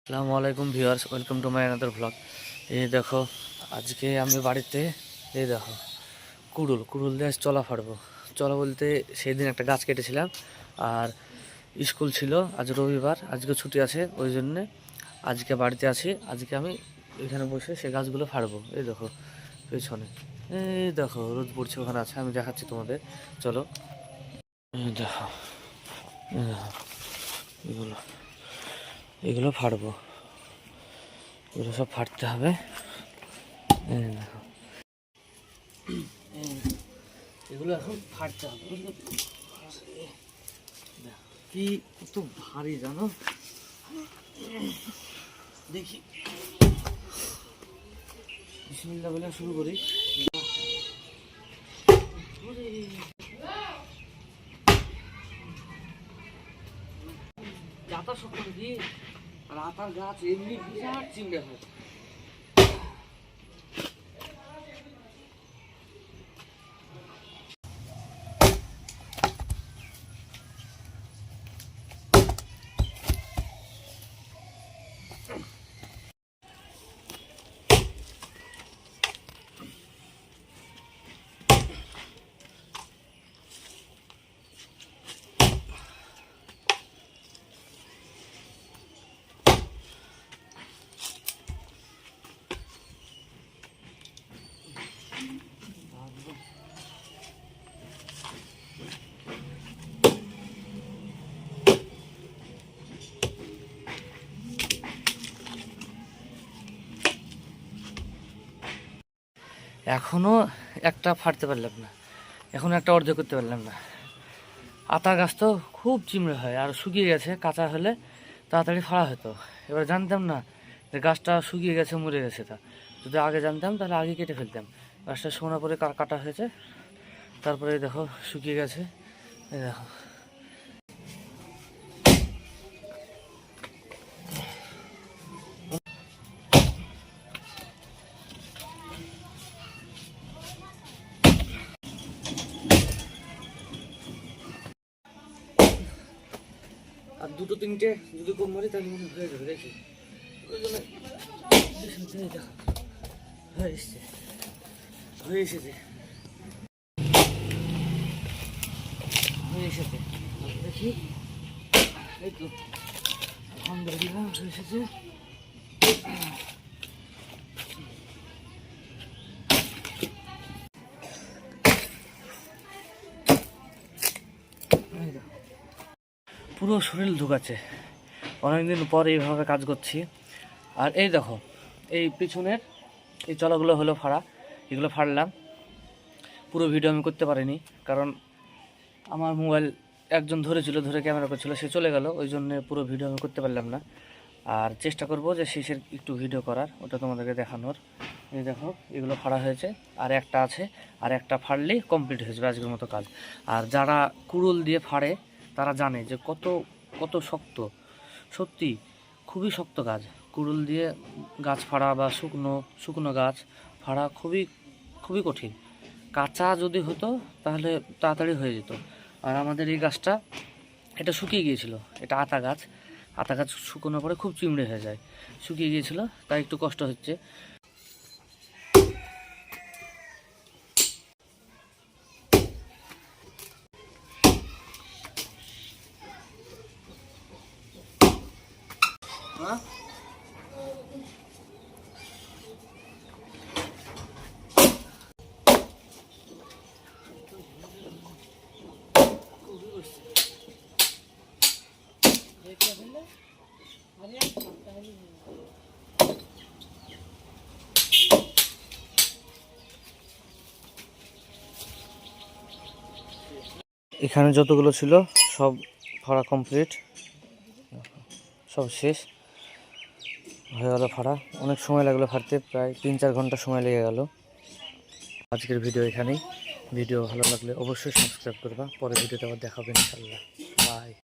আসসালামু আলাইকুম viewers, welcome to my another vlog. এই দেখো, আজকে আমি বাড়িতে এই দেখো কুড়ুল দিয়ে চলা ফাড়বো। চলা বলতে সেই দিন একটা গাছ কেটেছিলাম, আর স্কুল ছিল, আজ রবিবার, আজকে ছুটি আছে, ওই জন্যে আজকে বাড়িতে আছি। আজকে আমি এখানে বসে সেই গাছগুলো ফাড়বো। এই দেখো পেছনে, এই দেখো রোদ পড়ছে, ওখানে আছে, আমি দেখাচ্ছি তোমাদের, চলো। এই দেখো, এই দেখো, এগুলো এগুলো ফাড়বো, এগুলো সব ফাটতে হবে। দেখো, এগুলো এখন ফাটতে হবে। কি কত ভারী জানো, দেখি বিসমিল্লাহ বলে শুরু করি। জাতা শক্ত কি, আর আতার গাছ এমনি বিরাট চিমড়ে হয়। এখনো একটা ফাটতে পারলাম না, এখনো একটা অর্ধেক করতে পারলাম না। আতা গাছ তো খুব চিমড়ে হয়, আর শুকিয়ে গেছে, কাঁচা হলে তাড়াতাড়ি ফাড়া হতো। এবার জানতাম না যে গাছটা শুকিয়ে গেছে, মরে গেছে। তা যদি আগে জানতাম তাহলে আগে কেটে ফেলতাম। গাছটা শোনা পরে কাটা হয়েছে, তারপরে দেখো শুকিয়ে গেছে। এই দেখো, আর দুটো তিনটে যদি কম মারি তাহলে মনে হয়ে যাবে। দেখি হয়ে এসছে, হয়ে এসেছে, হয়ে এসেছে। দেখি, এই তো আলহামদুলিল্লাহ হয়ে এসেছে। পুরো শরীর ঢুকাচ্ছে, অনেকদিন পর এইভাবে কাজ করছি। আর এই দেখো, এই পিছনের এই চলাগুলো হলো ফাড়া, এগুলো ফাড়লাম। পুরো ভিডিও আমি করতে পারিনি, কারণ আমার মোবাইল একজন ধরে ক্যামেরা করছিল, সে চলে গেল, ওই জন্য পুরো ভিডিও আমি করতে পারলাম না। আর চেষ্টা করব যে শেষের একটু ভিডিও করার, ওটা তোমাদেরকে দেখানোর। এই দেখো, এগুলো ফাড়া হয়েছে, আর একটা আছে, আর একটা ফাড়লেই কমপ্লিট হয়ে যাবে আজকের মতো কাজ। আর যারা কুড়ুল দিয়ে ফাড়ে তারা জানে যে কত কত শক্ত, সত্যি খুবই শক্ত কাজ। কুড়ুল দিয়ে গাছ ফাড়া বা শুকনো গাছ ফাড়া খুবই খুবই কঠিন। কাঁচা যদি হতো তাহলে তাড়াতাড়ি হয়ে যেত। আর আমাদের এই গাছটা, এটা শুকিয়ে গিয়েছিল, এটা আতা গাছ শুকোনোর পরে খুব চিমড়ে হয়ে যায়, শুকিয়ে গিয়েছিল, তাই একটু কষ্ট হচ্ছে। এখানে যতগুলো ছিল সব ফাড়া কমপ্লিট, সব শেষ হয়ে গেল ফাড়া। অনেক সময় লাগলো ফাড়তে, প্রায় 3-4 ঘন্টা সময় লেগে গেল। আজকের ভিডিও এখানেই। ভিডিও ভালো লাগলে অবশ্যই সাবস্ক্রাইব করবা, পরে ভিডিওতে আবার দেখাবে ইনশাআল্লাহ।